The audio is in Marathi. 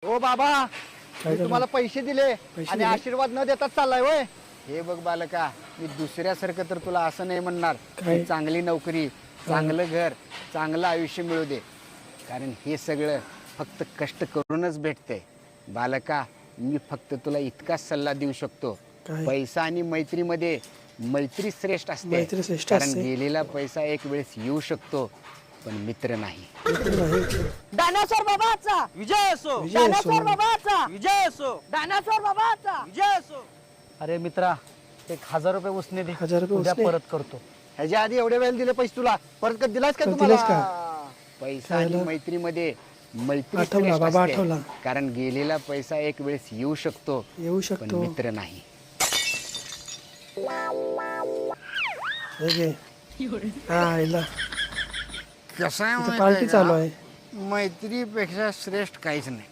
ओ बाबा मी तुम्हाला पैसे दिले आणि दिले? आशीर्वाद न देताच चाललाय होय. हे बघ बालका, मी दुसऱ्यासारखं तर तुला असं नाही म्हणणार काय? की चांगली नोकरी, चांगलं घर, चांगलं आयुष्य मिळू दे. कारण हे सगळं फक्त कष्ट करूनच भेटतंय. बालका, मी फक्त तुला इतकाच सल्ला देऊ शकतो, काय? पैसा आणि मैत्रीमध्ये मैत्री श्रेष्ठ असते. मैत्री श्रेष्ठ कारण असते. गेलेला पैसा एक वेळेस येऊ शकतो, पण मित्र नाही. डायनासोर बाबाचा विजय असो विजय असो. डायनासोर बाबाचा विजय असो डायनासोर बाबाचा विजय असो. अरे मित्रा, 1000 रुपये उसने दे. 1000 रुपये उद्या उसने? परत करतो. ह्याच्या आधी एवढे वेळ दिले पैसे तुला, परत कधी दिलास का परत तुम्हाला? दिलेस का? पैसा आणि त्याला- मैत्रीमध्ये मैत्री आठवला, श्रेष्ठ बाबा असते. आठवला. कारण गेलेला पैसा एक वेळेस येऊ शकतो, येऊ पण शकतो. मित्र नाही. हे घे. हा आईला कसं आहे इथं माहिती पार्टी आहे चालू का? आहे. मैत्रीपेक्षा श्रेष्ठ काहीच नाही.